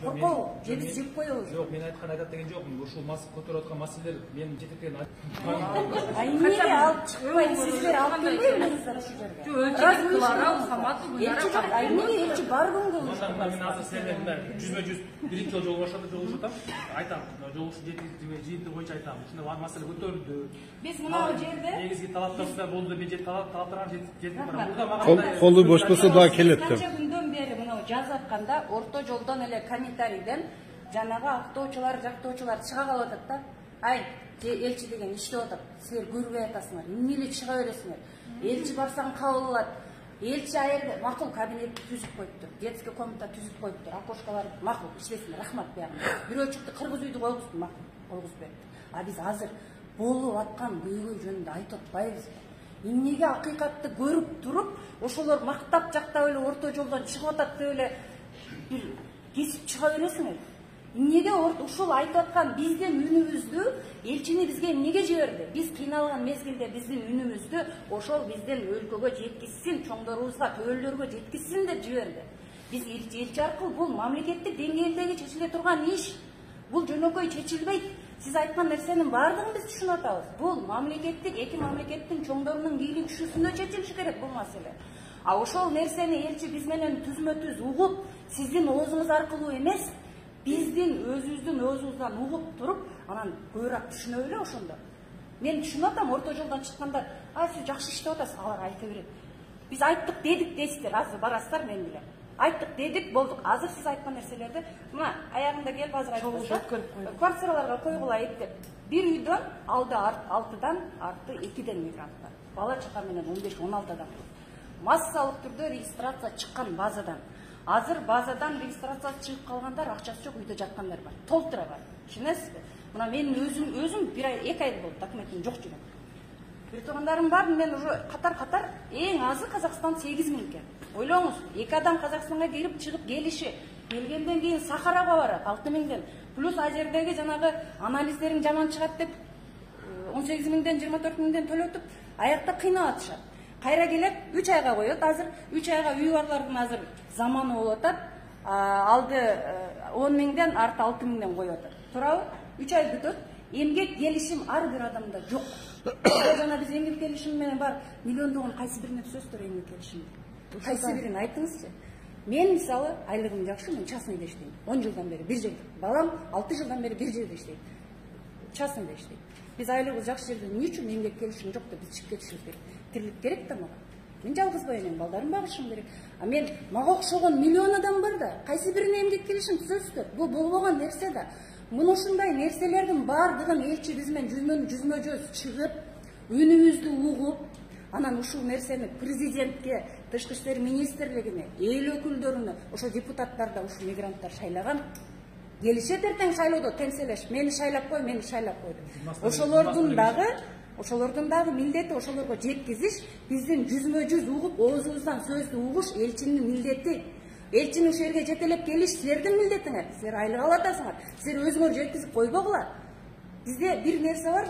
Коркоо, жебиз жеп коебуз. Жок, мен айтат деген жокмун. Ушул көтөрүп аткан маселелер менин жетектеген. Эмнеге алып чыкпай, сиздер алып келбейсиңер ушул жерге? Эмнеге элчи бар күнгө? Мен азыр силерден жүзмө-жүз биринчи жолу жолугушатам. Айтам, жолугушу жыйынтыгы боюнча айтам. Ушундай маселе көтөрүлдү. Биз мына жерде негизги талаптарыбызда болду, мен талаптарга жетип барам. Колу бош болсо дагы келет деп. Канча күндөн бери мына жазып атканда орто жолдон эле комментарийден жанагы актоочулар, жактоочулар чыга калып атат да. Ай, элчи деген иштеп атат. Силер көрбөй атасыңар. Эмне эле чыга бересиңер? Элчи барсаң кабыл алат. Элчи айырды, макул кабинет түзүп коюптур. Детский комната түзүп коюптур. Окошкалар макул иштесин, рахмат бягы. Бирөө чыкты, кыргыз үйдү койгузду, макул койгузбайт. А биз азыр болуп аткан көйгөй жөнүндө айтып атпайбызбы? Эмнеге акыйкатты көрүп туруп, ошолор мактап жактап эле орто жолдон чыгып атат деп эле бир кесип чыга бересиңер? Эмнеге ушул айтып аткан биздин үнүбүздү элчини бизге эмнеге жиберди? Биз кыйналган мезгилде биздин үнүбүздү ошол биздин өлкөгө жеткизсин, чоңдорубузга, төбөлөргө жеткизсин деп жиберди. Биз элчи аркылуу бул мамлекеттик деңгээлдеги чечиле турган иш. Бул жөнөкөй чечилбейт. Сиз айткан нерсенин баардыгын биз түшүнүп атабыз. Бул мамлекеттик, эки мамлекеттин чоңдорунун бийлик күчүсүндө чечилиши керек бул маселе. А ошол нерсени элчи биз менен түзмө-түз угуп, сиздин оозуңуз аркылуу эмес, биздин өзүбүздүн оозубуздан угуп туруп, анан көбүрөөк түшүнө эле ошондо. Мен түшүнүп атам, орто жолдон чыккандар, сиз жакшы иштеп атасыз, алар айта берет. Биз айттык, дедик дейсиздер, азыр барасыздар мен билем. Айттык, дедик, болдук. Азыр сиз айткан нерселерди, мына аягында келип азыр айттыңыз. Квартираларга койгулайт деп. Бир үйдөн алды 6-дан, арты 2-ден мигрант бар. Бала чака менен 15-16 адам. Массалык түрдө регистрация чыккан базадан. Азыр базадан регистрация чыгып калгандар, акчасы жок үйдө жаткандар бар. Толтура бар. Түшүнөсүзбү? Мына менин өзүм 1 ай, 2 ай болду, документим жок жүрөм. Бир туугандарым бар, мен уже катар эң азы Казакстан 8.000 экен. Ойлоңуз, 2 адам Казакстанга кирип чыгып келиши, келгенден кийин Сахарага барат 6.000ден. Плюс а жердеги жанагы анализдерин жаман чыгат деп 18.000ден 24.000ден төлөтүп, аякта кыйнап атышат. Кайра келет, 3 айга коет. Азыр 3 айга үй барлардын азыр заманы болуп атат. Алды 10.000ден, арты 6.000ден коюп атат. Туурабы? 3 ай бүтөт. Эмгек келишим ар бир адамда жок. Жана биз эмгек келишим менен бар миллиондогон кайсы бирине түзөсүздөр эмгек келишим? Кайсы бирин айтыңызчы. Мен мисалы айлыгым жакшы, мен частныйда иштейм. 10 жылдан бери бир жерде. Балам 6 жылдан бери бир жерде иштейт. Частныйда иштейт. Биз айлыгыбыз жакшы жерде эмне үчүн эмгек келишим жок деп биз чыгып кетишибиз керек. Тирлик керек да мага. Мен жалгызбай энем, балдарым багышым керек. А мен мага окшогон миллион адам бар да, кайсы бирине эмгек келишим түзөсүздөр? Бул болбогон нерсе да. Мына ушундай нерселердин баардыгын элчи биз менен жүзмө-жүз чыгып, үнүбүздү угуп, анан ушул нерсени президентке, тышкы иштер министрлигине, эл өкүлдөрүнө, ошо депутаттарда ушул мигранттар шайлаган. Келишет эртең шайлоодо темселеш, мени шайлап кой, мени шайлап кой деп. Ошолордун дагы милдети ошолорго жеткизиш, биздин жүзмө-жүз угуп, оозубуздан сөздү угуш элчинин милдети. Элчини ушул жерге жетелеп келиш силердин милдетиңер. Силер айлык алып атасыңар. Силер өзүңөр жеткизип койбогула. Бизде бир нерсе бар,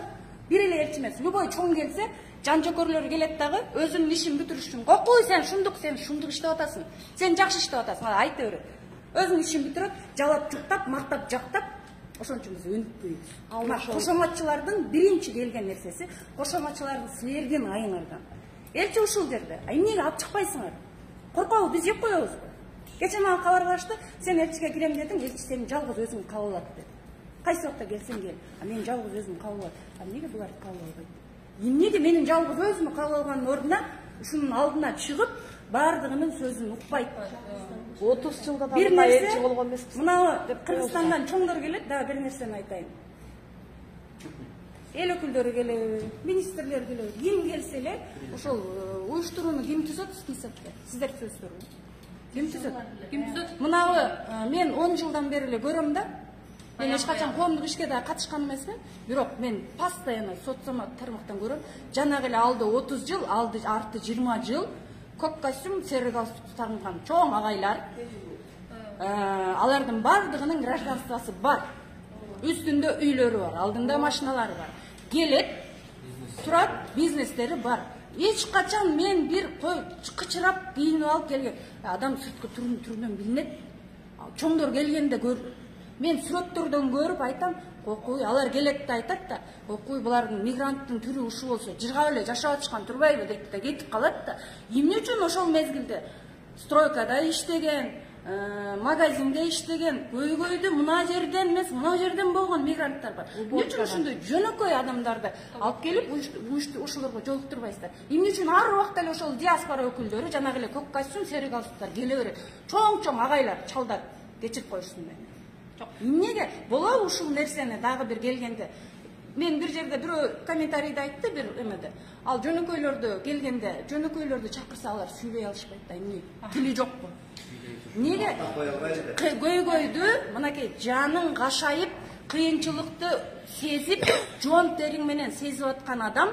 бир эле элчи эмес. Любой чоң келсе, жан-жөкөрлөр келет дагы, өзүнүн ишин бүтүрүш үчүн. Кокуй сен шундук иштеп атасың. Сен жакшы иштеп атасың. Айта берет. Өзүнүн ишин бүтүрөт, жалап жуктап, мактап жактап, ошон үчүн биз өнүкпөйбүз. Кошоматчылардын биринчи келген нерсеси, кошоматчылардын силердин айыңардан. Элчи ушул жерде. Эмнеге алып чыкпайсыңар? Коркобу, биз жеп коебузбу? Кече мага кабар кылышты, сен элчиге кирем дедиң, элчи сени жалгыз өзүң кабыл алат dedi. Кайсы убакта келсең кел, мен жалгыз өзүм кабыл алат. Эмнеге булар кабыл албайт? Эмнеге менин жалгыз өзүм кабыл алганын ордуна ушунун алдына чыгып, баардыгынын сөзүн укпайт. 30 жылда да элчи болгон эмеспиз. Мына Кыргызстандан чоңдор келет, дагы бир нерсени айтайын. Эл өкүлдөрү келеби, министрлер келеби, ким келсе эле, ошол уюштурууну ким түзөт, сиздер түзөсүздөр. Ким түзөт? Мынабы мен 10 жылдан бери эле көрөм да. Мен эч качан коомдук ишке да катышкан эмесмин. Бирок мен постоянно соцсамат тармактан көрөм. Жанагы эле алды 30 жыл, арты 20 жыл көк костюм, серый галстук тагынган чоң агайлар. Алардын бардыгынын гражданствосы бар. Үстүндө үйлөрү бар, алдында машиналары бар. Келет, турат, бизнестери бар. Эч качан мен бир кычырап, кийинип алып келген. Адам сырткы түрүнөн билинет. чоңдор келгенде мен сүрөттөрдөн көрүп айтам, кокуй алар келет да айтат да, кокуй булардын мигранттын түрү ушул болсо жыргап эле жашап атышкан турбайбы дейт да кетип калат да. Эмне үчүн ошол мезгилде стройкада иштеген, магазинде иштеген, көйгөйдү мына жерден эмес, мына жерден болгон мигранттар бар. Эмне үчүн ушундай жөнөкөй адамдарды алып келип ушуларга жолуктурбайсыздар? Эмне үчүн ар убакта эле ошол диаспора өкүлдөрү жанагы эле көк костюм, сері галстуктар келе берет? Чоң агайлар, чалдар кечирип коюшсун мени. Эмнеге болобу ушул нерсени дагы бир келгенде? Мен бир жерде бирөө комментарийде айтты бир эмеде. Ал жөнөкөйлөрдү келгенде, жөнөкөйлөрдү чакырса алар сүйлөй алышпайт да, эмне? Тили жокпу? Неге? Көйгөйдү, мынакей жаның кашайып, кыйынчылыкты сезип, жон териң менен сезип аткан адам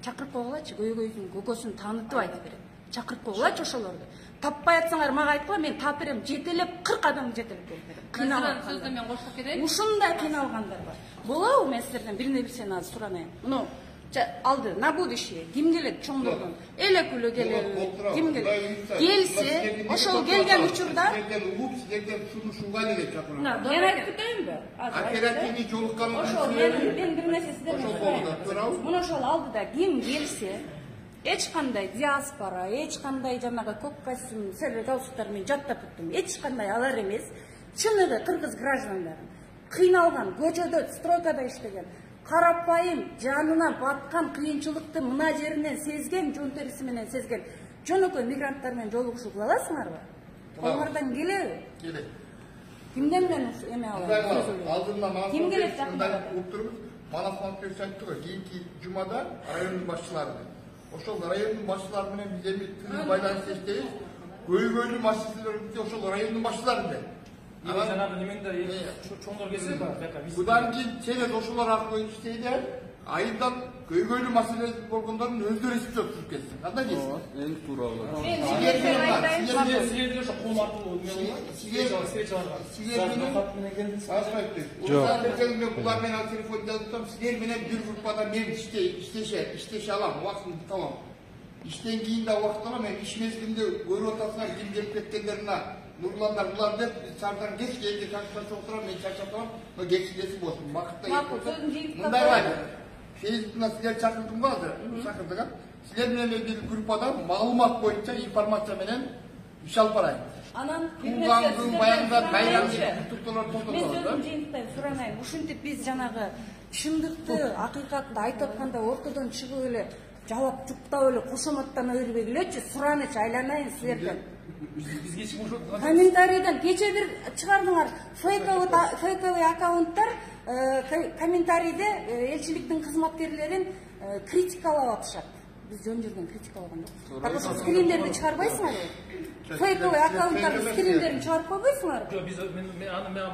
чакырып койгулачы, көйгөйдүн көкөсүн таанытып айтып берет. Чакырып койгулачы ошолорду. Таппай атсаңар мага айткыла, мен тап берем, жетелеп 40 адам жетелеп берем. Кыйналган сөздө мен коштуп кетейин. Ушундай кыйналгандар бар. Болобу мен сиздерден биринде билсен азыр суранайын. Муну алды на будущее ким келет чоңдордон? Эле күлө келеби? Ким келет? Келсе, ошол келген учурда силерден сунушууга эле чакырам. мен айтып кетейинби? Оперативный жолуккан ошол мен бир нерсе сиздерден сурайын. Муну ошол алдыда ким келсе, эч кандай диаспора, эч кандай жанагы көк костюм, сері галстуктар менен жаттап туттум. Эч кандай алар эмес. Чыныгы кыргыз граждандарын кыйналган, көчөдө, стройкада иштеген, карапайым жанына баткан кыйынчылыкты мына жеринен сезген, жон териси менен сезген жөнөкөй мигранттар менен жолугушуу кыла аласыңарбы? Колуңардан келеби? Келет. Кимден мен эме алам? Алдында Ким келет жакында? Уктурбуз. Манас Мамтович айтты го, кийинки жумада райондун башчылары. Ошол райондун башчылары менен биз эми тыныч байланыш иштейбиз. Көйгөйлүү маселелерди ошол райондун башчылары менен. Жанагы немеңде чоңдор келсе бар, Будан кийин через ошолор аркылуу иштейди. Айылдан көйгөйлүү маселе болгондордун өздөрү иштеп туруп кетсин. Кандай дейсиз? Эң тууралуу. силерде ошо кол аркылуу булар менен телефон жазып, силер менен бир группада мен иштеше алам, убактымды табам. Иштен кийин да убакыт алам, мен иш мезгилинде көрүп атасыңар, ким келип кеткендерине Нурландар булар деп сардан кеч келди, чакырса отурам, мен чачап турам, но кечилеси болсун, убакытта. Мындай бар. Фейсбуктан силер чакырдым го азыр, чакырдык. Силер менен бир группада маалымат боюнча информация менен иш алып барайын. Анан баяндап, туттулар мен сөзүм жыйынтыктан суранайын. Ушинтип биз жанагы чындыкты, акыйкатты айтып атканда ортодон чыгып эле жаап жуктап эле кошоматтана бербей элечи, суранычы айланайын силерден. Комментарийден кече бир чыгардыңар, фейковый аккаунттар комментарийде элчиликтин кызматкерлерин критикалап атышат. Биз жөн жерден критикалаган жокпуз. Так ошол скриндерди чыгарбайсыңарбы? Фейковый аккаунттардын скриндерин чыгарып койбойсуңарбы? Жок, биз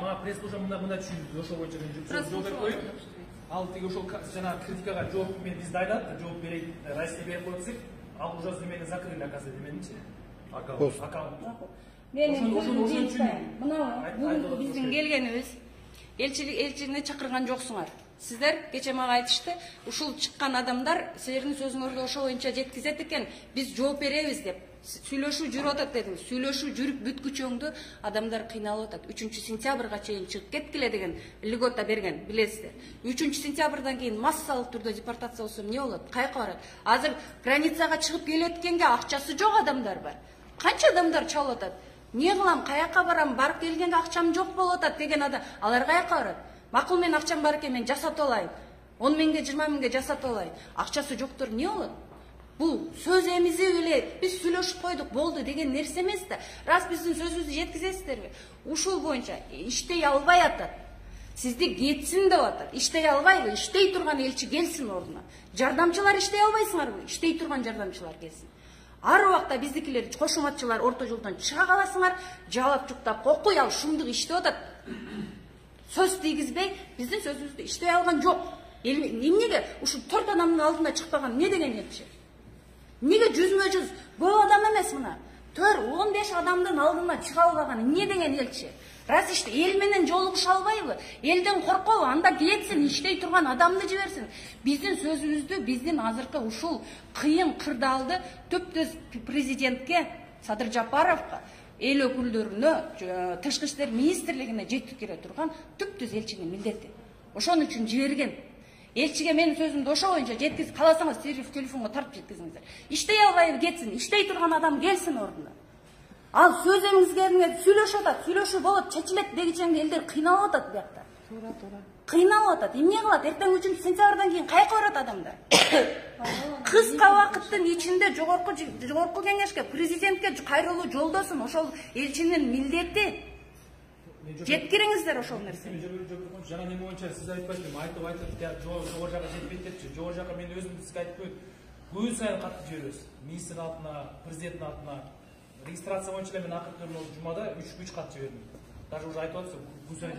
мага пресс-служба мындай түшүндү, ошол боюнча жооп берип коюп. Ал тиги ошол жана критикага жооп мен бизде айтат, жооп берейин, Россия берип коюп, ал уже немени закрыли, оказывается, деменичи. Аккаунт. Менин өзүм жыйынтыктайм. Мына бүгүнкү биздин келгенибиз элчини чакырган жоксуңар. Сиздер кече мага айтышты, ушул чыккан адамдар силердин сөзүңөргө ошол боюнча жеткизет экен, биз жооп беребиз деп. Сүйлөшүү жүрүп атат дедиңиз. Сүйлөшүү жүрүп бүткүчөңдү адамдар кыйналып атат. 3-сентябрга чейин чыгып кеткиле деген льгота берген, билесиздер. 3-сентябрдан кийин массалык түрдө депортация болсо эмне болот? Каяка барат? Азыр границага чыгып келеткенге акчасы жок адамдар бар. Канча адамдар чалып атат? Не кылам, каяка барам, барып келгенге акчам жок болуп атат деген адам, алар каяка барат? Макул мен акчам бар экен, мен жасатып алайын. 10 миңге, 20 миңге жасатып алайын. Акчасы жоктор эмне болот? Бул сөз эмизип эле биз сүйлөшүп койдук, болду деген нерсе эмес да. Раз биздин сөзүбүздү жеткизесиздерби? Ушул боюнча иштей албай атат. Сизди кетсин деп атат. Иштей албайбы? Иштей турган элчи келсин ордуна. Жардамчылар иштей албайсыңарбы? Иштей турган жардамчылар келсин. Ар убакта биздикилер кошоматчылар орто жолдон чыга каласыңар, жалап жуктап кокуй, ал шумдук иштеп атат. Сөз тийгизбей, биздин сөзүбүздү иштей алган жок. Эмнеге ушу 4 адамдын алдына чыкпаган эмне деген элчи? Неге жүзмө-жүз көп адам эмес мына? 4-15 адамдын алдына чыга албаган эмне деген элчи? Раз иште эл менен жолугуша албайбы? Элден коркобу? Анда кетсин, иштей турган адамды жиберсин. Биздин сөзүбүздү, биздин азыркы ушул кыйын кырдаалды төптөз президентке, Садыр Жапаровго эл өкүлдөрүнө, тышкы иштер министрлигине жеткире турган түптүз элчинин милдети. Ошон үчүн жиберген. Элчиге менин сөзүмдү ошо боюнча жеткиз, кааласаңыз телефонго тартып жеткизиңиздер. Иштей албай кетсин, иштей турган адам келсин ордуна. Ал сөз эмгизгениңер сүйлөшүп атат, сүйлөшүү болот, чечилет дегичеңде элдер кыйналып атат биякта. Туура. Кыйналып атат. Эмне кылат? Эртең 3-сентябрдан кийин кайка барат адамдар? Кыска убакыттын ичинде жогорку кеңешке, президентке кайрылуу жолдосун. Ошол элчинин милдети. Жеткириңиздер ошол нерсени. Жана неме боюнча сиз айтпайсызбы, айтып жогору жака жетпейт депчи. Жогору жака мен өзүм сизге айтып коеюн. Күн сайын катты жиберебиз. Министрдин атына, президенттин атына. Регистрация боюнча мен акыркы жумада 3 кат жибердим. Даже уже айтып атсыз, күн сайын